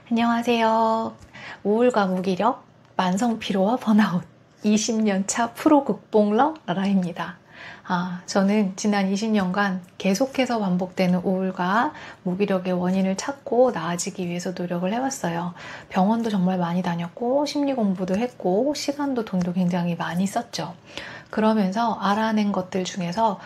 안녕하세요. 우울과 무기력, 만성 피로와 번아웃, 20년차 프로 극복러 라라입니다. 저는 지난 20년간 계속해서 반복되는 우울과 무기력의 원인을 찾고 나아지기 위해서 노력을 해왔어요. 병원도 정말 많이 다녔고 심리 공부도 했고 시간도 돈도 굉장히 많이 썼죠. 그러면서 알아낸 것들 중에서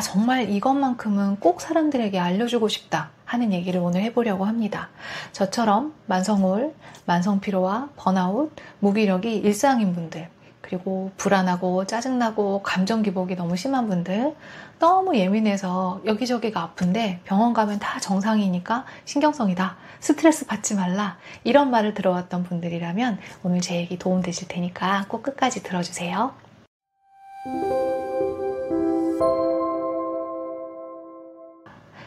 정말 이것만큼은 꼭 사람들에게 알려주고 싶다 하는 얘기를 오늘 해보려고 합니다. 저처럼 만성우울, 만성피로와 번아웃, 무기력이 일상인 분들, 그리고 불안하고 짜증나고 감정 기복이 너무 심한 분들, 너무 예민해서 여기저기가 아픈데 병원 가면 다 정상이니까 신경성이다, 스트레스 받지 말라, 이런 말을 들어왔던 분들이라면 오늘 제 얘기 도움되실 테니까 꼭 끝까지 들어주세요.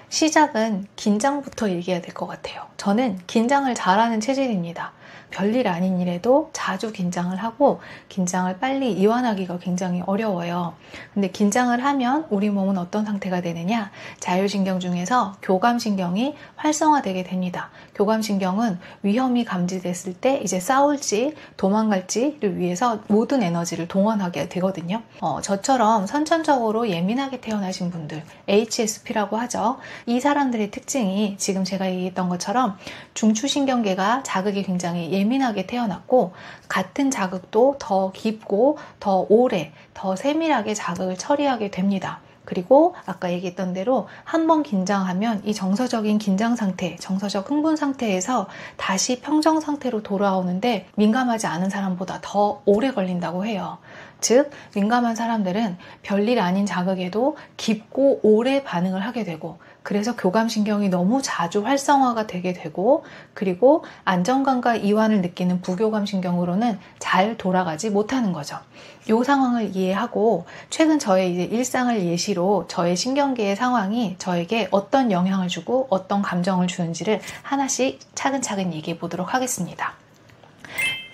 시작은 긴장부터 얘기해야 될 것 같아요. 저는 긴장을 잘하는 체질입니다. 별일 아닌 일에도 자주 긴장을 하고 긴장을 빨리 이완하기가 굉장히 어려워요. 근데 긴장을 하면 우리 몸은 어떤 상태가 되느냐? 자율신경 중에서 교감신경이 활성화되게 됩니다. 교감신경은 위험이 감지됐을 때 이제 싸울지 도망갈지를 위해서 모든 에너지를 동원하게 되거든요. 저처럼 선천적으로 예민하게 태어나신 분들, HSP라고 하죠. 이 사람들의 특징이 지금 제가 얘기했던 것처럼 중추신경계가 자극이 굉장히 예민하게 태어났고 같은 자극도 더 깊고 더 오래, 더 세밀하게 자극을 처리하게 됩니다. 그리고 아까 얘기했던 대로 한번 긴장하면 이 정서적인 긴장 상태, 정서적 흥분 상태에서 다시 평정 상태로 돌아오는데 민감하지 않은 사람보다 더 오래 걸린다고 해요. 즉, 민감한 사람들은 별일 아닌 자극에도 깊고 오래 반응을 하게 되고 그래서 교감신경이 너무 자주 활성화가 되게 되고 그리고 안정감과 이완을 느끼는 부교감신경으로는 잘 돌아가지 못하는 거죠. 이 상황을 이해하고 최근 저의 이제 일상을 예시로 저의 신경계의 상황이 저에게 어떤 영향을 주고 어떤 감정을 주는지를 하나씩 차근차근 얘기해 보도록 하겠습니다.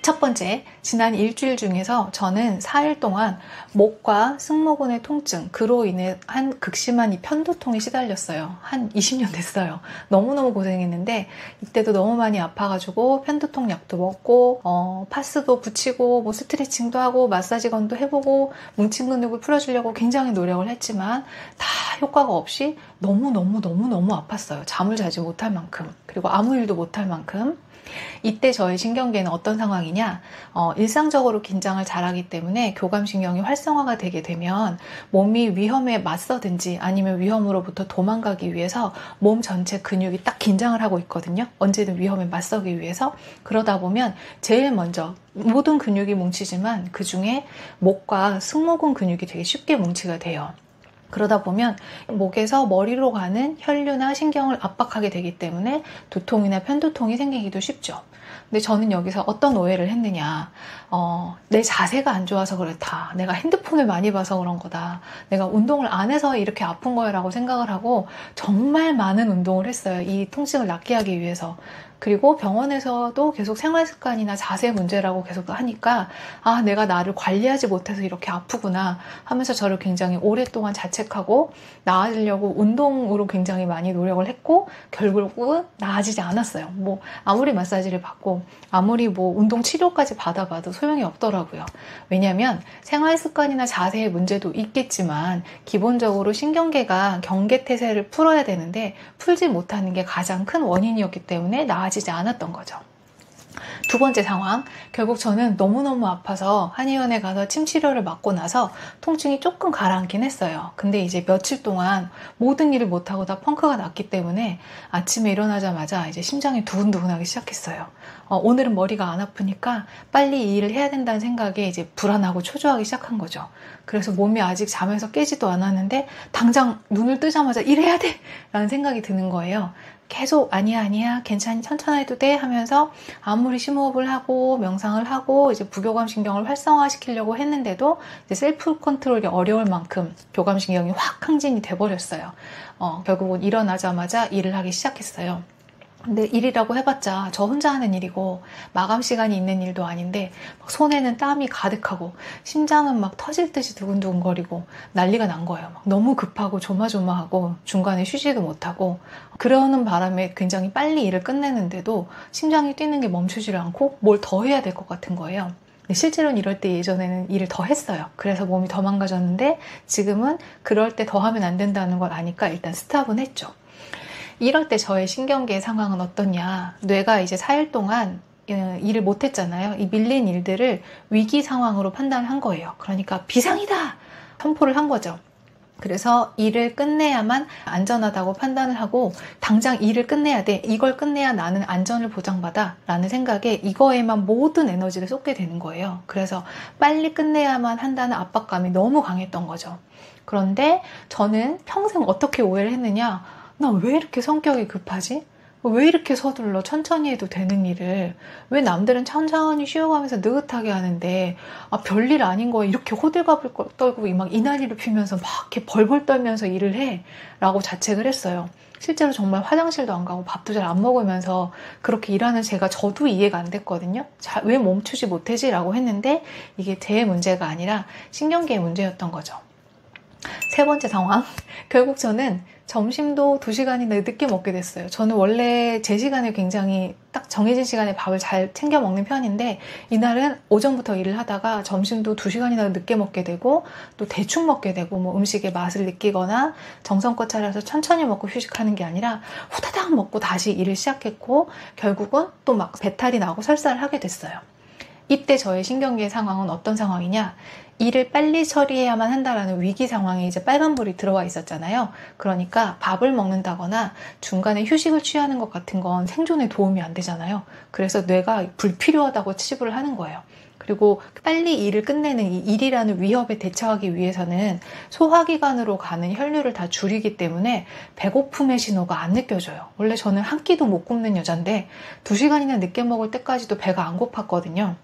첫 번째, 지난 일주일 중에서 저는 4일 동안 목과 승모근의 통증, 그로 인해 한 극심한 이 편두통에 시달렸어요. 한 20년 됐어요. 너무너무 고생했는데 이때도 너무 많이 아파가지고 편두통 약도 먹고 파스도 붙이고 뭐 스트레칭도 하고 마사지건도 해보고 뭉친 근육을 풀어주려고 굉장히 노력을 했지만 다 효과가 없이 너무너무 아팠어요. 잠을 자지 못할 만큼, 그리고 아무 일도 못할 만큼. 이때 저의 신경계는 어떤 상황이냐? 일상적으로 긴장을 잘하기 때문에 교감신경이 활성화가 되게 되면 몸이 위험에 맞서든지 아니면 위험으로부터 도망가기 위해서 몸 전체 근육이 딱 긴장을 하고 있거든요. 언제든 위험에 맞서기 위해서. 그러다 보면 제일 먼저 모든 근육이 뭉치지만 그 중에 목과 승모근 근육이 되게 쉽게 뭉치게 돼요. 그러다 보면 목에서 머리로 가는 혈류나 신경을 압박하게 되기 때문에 두통이나 편두통이 생기기도 쉽죠. 근데 저는 여기서 어떤 오해를 했느냐. 내 자세가 안 좋아서 그렇다. 내가 핸드폰을 많이 봐서 그런 거다. 내가 운동을 안 해서 이렇게 아픈 거야 라고 생각을 하고 정말 많은 운동을 했어요. 이 통증을 낫게 하기 위해서. 그리고 병원에서도 계속 생활습관이나 자세 문제라고 계속 하니까 내가 나를 관리하지 못해서 이렇게 아프구나 하면서 저를 굉장히 오랫동안 자책하고 나아지려고 운동으로 굉장히 많이 노력을 했고 결국은 나아지지 않았어요. 뭐 아무리 마사지를 받고 아무리 뭐 운동 치료까지 받아봐도 소용이 없더라고요. 왜냐하면 생활습관이나 자세의 문제도 있겠지만 기본적으로 신경계가 경계태세를 풀어야 되는데 풀지 못하는 게 가장 큰 원인이었기 때문에 나아지지 않았던 거죠. 두 번째 상황, 결국 저는 너무너무 아파서 한의원에 가서 침 치료를 맞고 나서 통증이 조금 가라앉긴 했어요. 근데 이제 며칠 동안 모든 일을 못하고 다 펑크가 났기 때문에 아침에 일어나자마자 이제 심장이 두근두근하기 시작했어요. 오늘은 머리가 안 아프니까 빨리 이 일을 해야 된다는 생각에 이제 불안하고 초조하기 시작한 거죠. 그래서 몸이 아직 잠에서 깨지도 않았는데 당장 눈을 뜨자마자 일해야 돼! 라는 생각이 드는 거예요. 계속 아니야 괜찮니 천천히 해도 돼 하면서 아무리 심호흡을 하고 명상을 하고 이제 부교감신경을 활성화시키려고 했는데도 이제 셀프 컨트롤이 어려울 만큼 교감신경이 확 항진이 돼버렸어요. 결국은 일어나자마자 일을 하기 시작했어요. 근데 일이라고 해봤자 저 혼자 하는 일이고 마감 시간이 있는 일도 아닌데 막 손에는 땀이 가득하고 심장은 막 터질 듯이 두근두근거리고 난리가 난 거예요. 막 너무 급하고 조마조마하고 중간에 쉬지도 못하고 그러는 바람에 굉장히 빨리 일을 끝내는데도 심장이 뛰는 게 멈추지를 않고 뭘 더 해야 될 것 같은 거예요. 실제로는 이럴 때 예전에는 일을 더 했어요. 그래서 몸이 더 망가졌는데 지금은 그럴 때 더 하면 안 된다는 걸 아니까 일단 스탑은 했죠. 이럴 때 저의 신경계의 상황은 어떠냐. 뇌가 이제 4일 동안 일을 못했잖아요. 이 밀린 일들을 위기 상황으로 판단한 거예요. 그러니까 비상이다! 선포를 한 거죠. 그래서 일을 끝내야만 안전하다고 판단을 하고 당장 일을 끝내야 돼. 이걸 끝내야 나는 안전을 보장받아. 라는 생각에 이거에만 모든 에너지를 쏟게 되는 거예요. 그래서 빨리 끝내야만 한다는 압박감이 너무 강했던 거죠. 그런데 저는 평생 어떻게 오해를 했느냐. 나 왜 이렇게 성격이 급하지? 왜 이렇게 서둘러 천천히 해도 되는 일을 왜 남들은 천천히 쉬어가면서 느긋하게 하는데 별일 아닌 거에 이렇게 호들갑을 떨고 막 이난리를 피면서 막 이렇게 벌벌 떨면서 일을 해? 라고 자책을 했어요. 실제로 정말 화장실도 안 가고 밥도 잘 안 먹으면서 그렇게 일하는 제가 저도 이해가 안 됐거든요. 왜 멈추지 못하지? 라고 했는데 이게 제 문제가 아니라 신경계의 문제였던 거죠. 세 번째 상황. 결국 저는 점심도 2시간이나 늦게 먹게 됐어요. 저는 원래 제 시간에 굉장히 딱 정해진 시간에 밥을 잘 챙겨 먹는 편인데 이날은 오전부터 일을 하다가 점심도 2시간이나 늦게 먹게 되고 또 대충 먹게 되고 뭐 음식의 맛을 느끼거나 정성껏 차려서 천천히 먹고 휴식하는 게 아니라 후다닥 먹고 다시 일을 시작했고 결국은 또 막 배탈이 나고 설사를 하게 됐어요. 이때 저의 신경계의 상황은 어떤 상황이냐? 일을 빨리 처리해야만 한다라는 위기 상황에 이제 빨간불이 들어와 있었잖아요. 그러니까 밥을 먹는다거나 중간에 휴식을 취하는 것 같은 건 생존에 도움이 안 되잖아요. 그래서 뇌가 불필요하다고 치부를 하는 거예요. 그리고 빨리 일을 끝내는 이 일이라는 위협에 대처하기 위해서는 소화기관으로 가는 혈류를 다 줄이기 때문에 배고픔의 신호가 안 느껴져요. 원래 저는 한 끼도 못 굶는 여잔데 2시간이나 늦게 먹을 때까지도 배가 안 고팠거든요.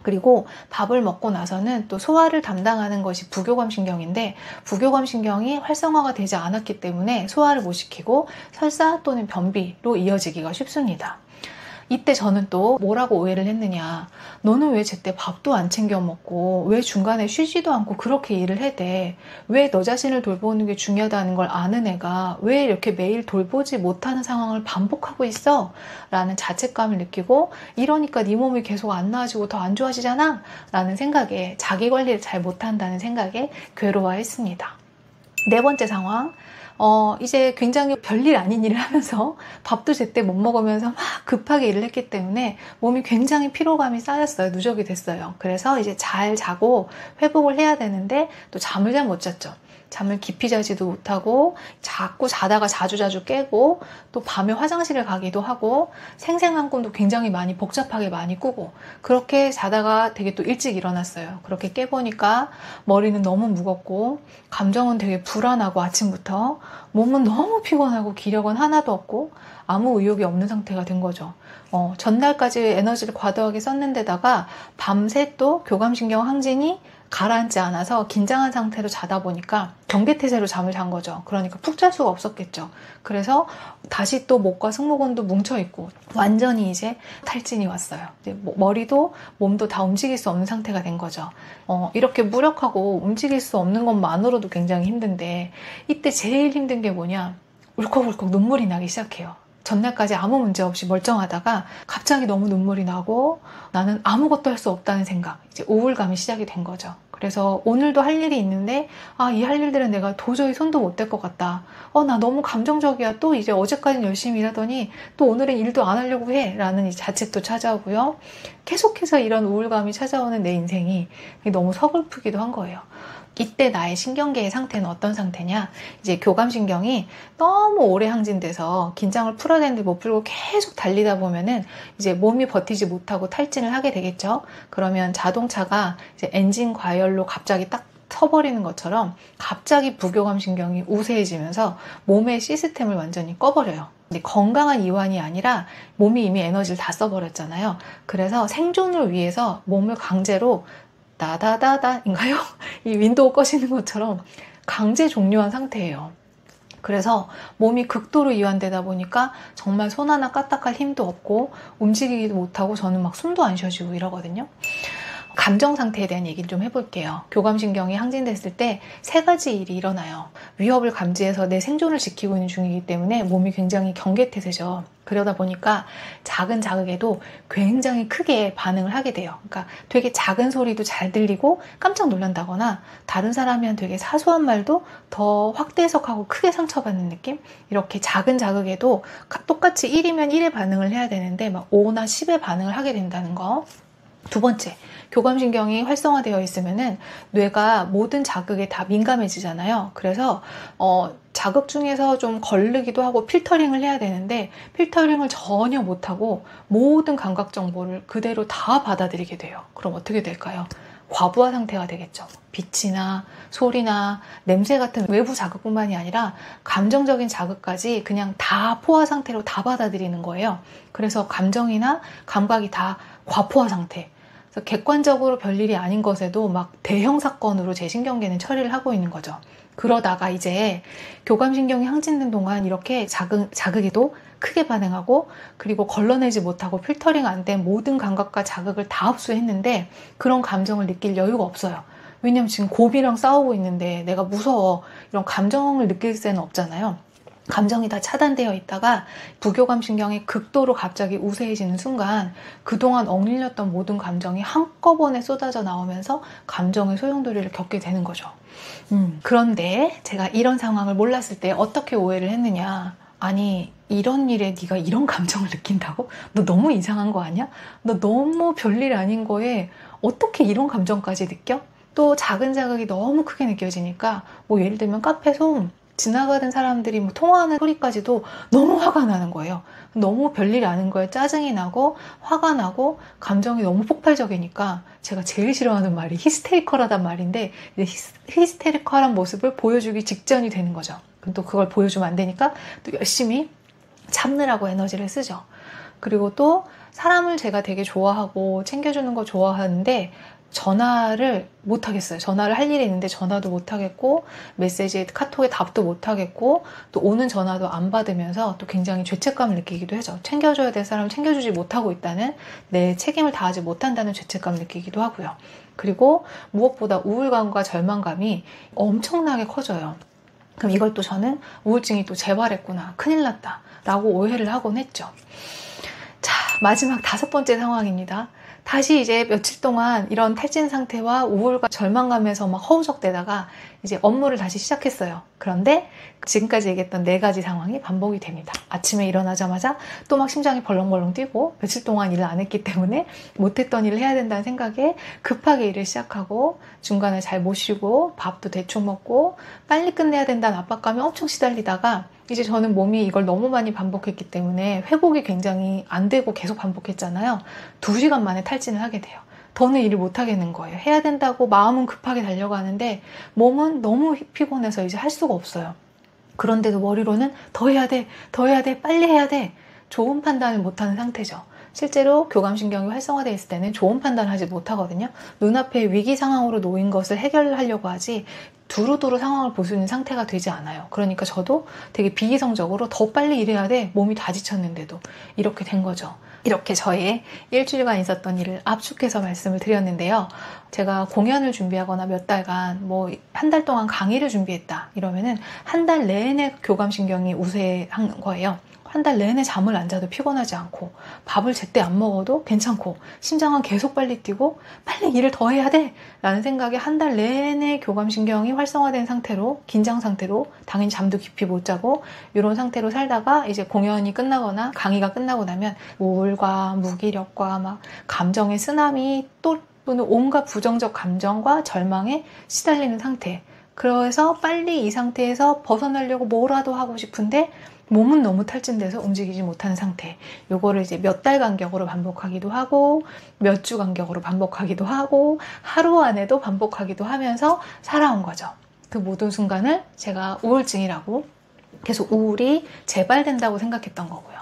그리고 밥을 먹고 나서는 또 소화를 담당하는 것이 부교감신경인데 부교감신경이 활성화가 되지 않았기 때문에 소화를 못 시키고 설사 또는 변비로 이어지기가 쉽습니다. 이때 저는 또 뭐라고 오해를 했느냐. 너는 왜 제때 밥도 안 챙겨 먹고 왜 중간에 쉬지도 않고 그렇게 일을 해대. 왜 너 자신을 돌보는 게 중요하다는 걸 아는 애가 왜 이렇게 매일 돌보지 못하는 상황을 반복하고 있어? 라는 자책감을 느끼고 이러니까 네 몸이 계속 안 나아지고 더 안 좋아지잖아? 라는 생각에 자기 관리를 잘 못한다는 생각에 괴로워했습니다. 네 번째 상황. 이제 굉장히 별일 아닌 일을 하면서 밥도 제때 못 먹으면서 막 급하게 일을 했기 때문에 몸이 굉장히 피로감이 쌓였어요. 누적이 됐어요. 그래서 이제 잘 자고 회복을 해야 되는데 또 잠을 잘 못 잤죠. 잠을 깊이 자지도 못하고 자꾸 자다가 자주 깨고 또 밤에 화장실을 가기도 하고 생생한 꿈도 굉장히 많이 복잡하게 많이 꾸고 그렇게 자다가 되게 또 일찍 일어났어요. 그렇게 깨보니까 머리는 너무 무겁고 감정은 되게 불안하고 아침부터 몸은 너무 피곤하고 기력은 하나도 없고 아무 의욕이 없는 상태가 된 거죠. 전날까지 에너지를 과도하게 썼는데다가 밤새 또 교감신경 항진이 가라앉지 않아서 긴장한 상태로 자다 보니까 경계태세로 잠을 잔 거죠. 그러니까 푹 잘 수가 없었겠죠. 그래서 다시 또 목과 승모근도 뭉쳐있고 완전히 이제 탈진이 왔어요. 이제 머리도 몸도 다 움직일 수 없는 상태가 된 거죠. 이렇게 무력하고 움직일 수 없는 것만으로도 굉장히 힘든데 이때 제일 힘든 게 뭐냐? 울컥울컥 눈물이 나기 시작해요. 전날까지 아무 문제 없이 멀쩡하다가 갑자기 너무 눈물이 나고 나는 아무것도 할 수 없다는 생각, 이제 우울감이 시작이 된 거죠. 그래서 오늘도 할 일이 있는데 이 할 일들은 내가 도저히 손도 못 댈 것 같다. 나 너무 감정적이야. 또 이제 어제까지는 열심히 일하더니 또 오늘은 일도 안 하려고 해. 라는 이 자책도 찾아오고요. 계속해서 이런 우울감이 찾아오는 내 인생이 너무 서글프기도 한 거예요. 이때 나의 신경계의 상태는 어떤 상태냐? 이제 교감신경이 너무 오래 항진돼서 긴장을 풀어야 되는데 못 풀고 계속 달리다 보면은 이제 몸이 버티지 못하고 탈진을 하게 되겠죠. 그러면 자동차가 이제 엔진 과열로 갑자기 딱 서버리는 것처럼 갑자기 부교감신경이 우세해지면서 몸의 시스템을 완전히 꺼버려요. 근데 건강한 이완이 아니라 몸이 이미 에너지를 다 써버렸잖아요. 그래서 생존을 위해서 몸을 강제로 다다다다인가요? 이 윈도우 꺼시는 것처럼 강제 종료한 상태예요. 그래서 몸이 극도로 이완되다 보니까 정말 손 하나 까딱할 힘도 없고 움직이기도 못하고 저는 막 숨도 안 쉬어지고 이러거든요. 감정 상태에 대한 얘기를 좀 해볼게요. 교감신경이 항진됐을 때 세 가지 일이 일어나요. 위협을 감지해서 내 생존을 지키고 있는 중이기 때문에 몸이 굉장히 경계태세죠. 그러다 보니까 작은 자극에도 굉장히 크게 반응을 하게 돼요. 그러니까 되게 작은 소리도 잘 들리고 깜짝 놀란다거나 다른 사람이 한 되게 사소한 말도 더 확대 해석하고 크게 상처받는 느낌? 이렇게 작은 자극에도 똑같이 1이면 1의 반응을 해야 되는데 막 5나 10의 반응을 하게 된다는 거. 두 번째, 교감신경이 활성화되어 있으면은 뇌가 모든 자극에 다 민감해지잖아요. 그래서 자극 중에서 좀 거르기도 하고 필터링을 해야 되는데 필터링을 전혀 못하고 모든 감각 정보를 그대로 다 받아들이게 돼요. 그럼 어떻게 될까요? 과부하 상태가 되겠죠. 빛이나 소리나 냄새 같은 외부 자극뿐만이 아니라 감정적인 자극까지 그냥 다 포화 상태로 다 받아들이는 거예요. 그래서 감정이나 감각이 다 과포화 상태. 그래서 객관적으로 별일이 아닌 것에도 막 대형 사건으로 제 신경계는 처리를 하고 있는 거죠. 그러다가 이제 교감신경이 항진된 동안 이렇게 자극에도 크게 반응하고 그리고 걸러내지 못하고 필터링 안 된 모든 감각과 자극을 다 흡수했는데 그런 감정을 느낄 여유가 없어요. 왜냐면 지금 곰이랑 싸우고 있는데 내가 무서워. 이런 감정을 느낄 새는 없잖아요. 감정이 다 차단되어 있다가 부교감신경이 극도로 갑자기 우세해지는 순간 그동안 억눌렸던 모든 감정이 한꺼번에 쏟아져 나오면서 감정의 소용돌이를 겪게 되는 거죠. 그런데 제가 이런 상황을 몰랐을 때 어떻게 오해를 했느냐. 아니 이런 일에 네가 이런 감정을 느낀다고? 너 너무 이상한 거 아니야? 너 너무 별일 아닌 거에 어떻게 이런 감정까지 느껴? 또 작은 자극이 너무 크게 느껴지니까 뭐 예를 들면 카페에서 지나가던 사람들이 뭐 통화하는 소리까지도 너무 화가 나는 거예요. 너무 별일 아닌 거에 짜증이 나고 화가 나고 감정이 너무 폭발적이니까 제가 제일 싫어하는 말이 히스테리컬하단 말인데 히스테리컬한 모습을 보여주기 직전이 되는 거죠. 또 그걸 보여주면 안 되니까 또 열심히 참느라고 에너지를 쓰죠. 그리고 또 사람을 제가 되게 좋아하고 챙겨주는 거 좋아하는데 전화를 못 하겠어요. 전화를 할 일이 있는데 전화도 못 하겠고 메시지에 카톡에 답도 못 하겠고 또 오는 전화도 안 받으면서 또 굉장히 죄책감을 느끼기도 하죠. 챙겨줘야 될 사람을 챙겨주지 못하고 있다는 내 책임을 다하지 못한다는 죄책감을 느끼기도 하고요. 그리고 무엇보다 우울감과 절망감이 엄청나게 커져요. 그럼 이걸 또 저는 우울증이 또 재발했구나. 큰일 났다. 라고 오해를 하곤 했죠. 자, 마지막 5번째 상황입니다. 다시 이제 며칠 동안 이런 탈진 상태와 우울과 절망감에서 막 허우적대다가 이제 업무를 다시 시작했어요. 그런데 지금까지 얘기했던 4가지 상황이 반복이 됩니다. 아침에 일어나자마자 또 막 심장이 벌렁벌렁 뛰고 며칠 동안 일을 안 했기 때문에 못했던 일을 해야 된다는 생각에 급하게 일을 시작하고 중간에 잘 못 쉬고 밥도 대충 먹고 빨리 끝내야 된다는 압박감에 엄청 시달리다가 이제 저는 몸이 이걸 너무 많이 반복했기 때문에 회복이 굉장히 안 되고 계속 반복했잖아요. 2시간 만에 탈진을 하게 돼요. 더는 일을 못 하겠는 거예요. 해야 된다고 마음은 급하게 달려가는데 몸은 너무 피곤해서 이제 할 수가 없어요. 그런데도 머리로는 더 해야 돼, 더 해야 돼, 빨리 해야 돼. 좋은 판단을 못하는 상태죠. 실제로 교감신경이 활성화되어 있을 때는 좋은 판단을 하지 못하거든요. 눈앞에 위기 상황으로 놓인 것을 해결하려고 하지 두루두루 상황을 볼 수 있는 상태가 되지 않아요. 그러니까 저도 되게 비이성적으로 더 빨리 일해야 돼. 몸이 다 지쳤는데도 이렇게 된 거죠. 이렇게 저의 일주일간 있었던 일을 압축해서 말씀을 드렸는데요. 제가 공연을 준비하거나 몇 달간 뭐 한 달 동안 강의를 준비했다 이러면은 한 달 내내 교감신경이 우세한 거예요. 한 달 내내 잠을 안 자도 피곤하지 않고 밥을 제때 안 먹어도 괜찮고 심장은 계속 빨리 뛰고 빨리 일을 더 해야 돼 라는 생각에 한 달 내내 교감신경이 활성화된 상태로 긴장 상태로 당연히 잠도 깊이 못 자고 이런 상태로 살다가 이제 공연이 끝나거나 강의가 끝나고 나면 우울과 무기력과 막 감정의 쓰나미 또는 온갖 부정적 감정과 절망에 시달리는 상태. 그래서 빨리 이 상태에서 벗어나려고 뭐라도 하고 싶은데 몸은 너무 탈진돼서 움직이지 못하는 상태. 요거를 이제 몇 달 간격으로 반복하기도 하고 몇 주 간격으로 반복하기도 하고 하루 안에도 반복하기도 하면서 살아온 거죠. 그 모든 순간을 제가 우울증이라고 계속 우울이 재발된다고 생각했던 거고요.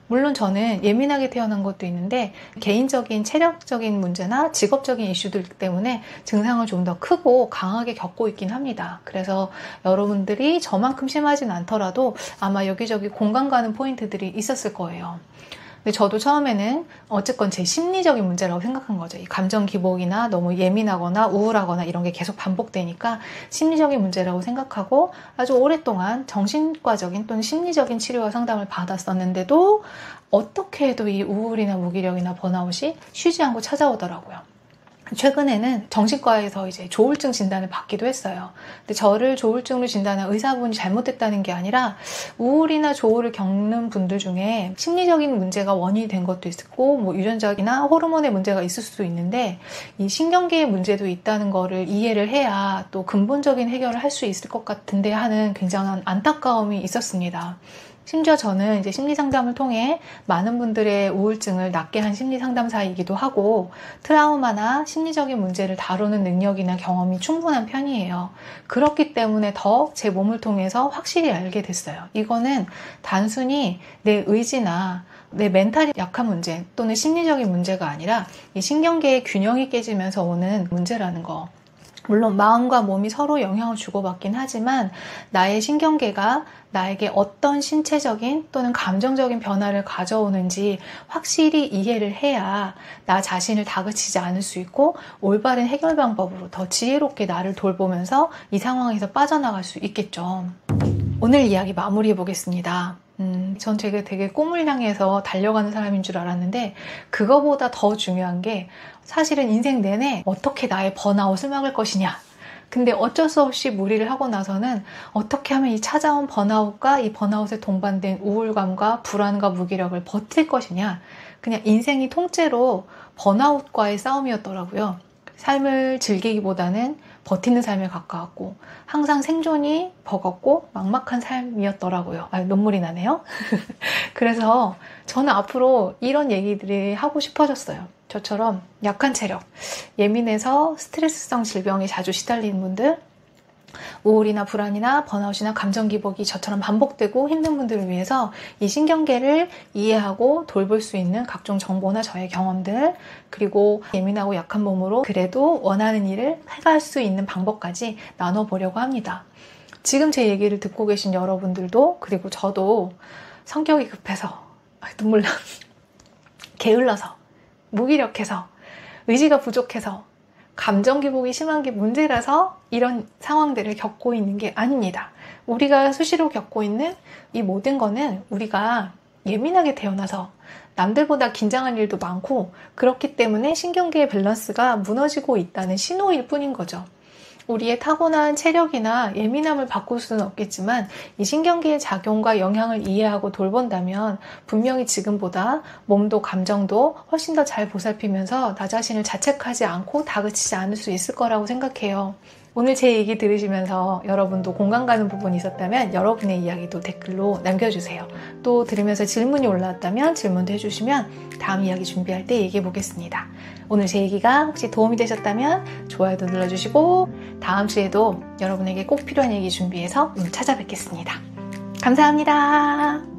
물론 저는 예민하게 태어난 것도 있는데 개인적인 체력적인 문제나 직업적인 이슈들 때문에 증상을 좀 더 크고 강하게 겪고 있긴 합니다. 그래서 여러분들이 저만큼 심하진 않더라도 아마 여기저기 공감 가는 포인트들이 있었을 거예요. 근데 저도 처음에는 어쨌건 제 심리적인 문제라고 생각한 거죠. 이 감정 기복이나 너무 예민하거나 우울하거나 이런 게 계속 반복되니까 심리적인 문제라고 생각하고 아주 오랫동안 정신과적인 또는 심리적인 치료와 상담을 받았었는데도 어떻게 해도 이 우울이나 무기력이나 번아웃이 쉬지 않고 찾아오더라고요. 최근에는 정신과에서 이제 조울증 진단을 받기도 했어요. 근데 저를 조울증으로 진단한 의사분이 잘못됐다는 게 아니라 우울이나 조울을 겪는 분들 중에 심리적인 문제가 원인이 된 것도 있고 뭐 유전적이나 호르몬의 문제가 있을 수도 있는데 이 신경계의 문제도 있다는 거를 이해를 해야 또 근본적인 해결을 할 수 있을 것 같은데 하는 굉장한 안타까움이 있었습니다. 심지어 저는 이제 심리상담을 통해 많은 분들의 우울증을 낫게 한 심리상담사이기도 하고 트라우마나 심리적인 문제를 다루는 능력이나 경험이 충분한 편이에요. 그렇기 때문에 더 제 몸을 통해서 확실히 알게 됐어요. 이거는 단순히 내 의지나 내 멘탈이 약한 문제 또는 심리적인 문제가 아니라 이 신경계의 균형이 깨지면서 오는 문제라는 거. 물론 마음과 몸이 서로 영향을 주고받긴 하지만 나의 신경계가 나에게 어떤 신체적인 또는 감정적인 변화를 가져오는지 확실히 이해를 해야 나 자신을 다그치지 않을 수 있고 올바른 해결 방법으로 더 지혜롭게 나를 돌보면서 이 상황에서 빠져나갈 수 있겠죠. 오늘 이야기 마무리해 보겠습니다. 전 되게 꿈을 향해서 달려가는 사람인 줄 알았는데 그거보다 더 중요한 게 사실은 인생 내내 어떻게 나의 번아웃을 막을 것이냐. 근데 어쩔 수 없이 무리를 하고 나서는 어떻게 하면 이 찾아온 번아웃과 이 번아웃에 동반된 우울감과 불안과 무기력을 버틸 것이냐. 그냥 인생이 통째로 번아웃과의 싸움이었더라고요. 삶을 즐기기보다는 버티는 삶에 가까웠고 항상 생존이 버겁고 막막한 삶이었더라고요. 눈물이 나네요. 그래서 저는 앞으로 이런 얘기들이 하고 싶어졌어요. 저처럼 약한 체력, 예민해서 스트레스성 질병에 자주 시달리는 분들, 우울이나 불안이나 번아웃이나 감정 기복이 저처럼 반복되고 힘든 분들을 위해서 이 신경계를 이해하고 돌볼 수 있는 각종 정보나 저의 경험들, 그리고 예민하고 약한 몸으로 그래도 원하는 일을 해갈 수 있는 방법까지 나눠보려고 합니다. 지금 제 얘기를 듣고 계신 여러분들도, 그리고 저도 성격이 급해서 눈물 나, 게을러서, 무기력해서, 의지가 부족해서, 감정 기복이 심한 게 문제라서 이런 상황들을 겪고 있는 게 아닙니다. 우리가 수시로 겪고 있는 이 모든 거는 우리가 예민하게 태어나서 남들보다 긴장할 일도 많고 그렇기 때문에 신경계의 밸런스가 무너지고 있다는 신호일 뿐인 거죠. 우리의 타고난 체력이나 예민함을 바꿀 수는 없겠지만 이 신경계의 작용과 영향을 이해하고 돌본다면 분명히 지금보다 몸도 감정도 훨씬 더 잘 보살피면서 나 자신을 자책하지 않고 다그치지 않을 수 있을 거라고 생각해요. 오늘 제 얘기 들으시면서 여러분도 공감 가는 부분이 있었다면 여러분의 이야기도 댓글로 남겨주세요. 또 들으면서 질문이 올라왔다면 질문도 해주시면 다음 이야기 준비할 때 얘기해 보겠습니다. 오늘 제 얘기가 혹시 도움이 되셨다면 좋아요도 눌러주시고 다음 주에도 여러분에게 꼭 필요한 얘기 준비해서 찾아뵙겠습니다. 감사합니다.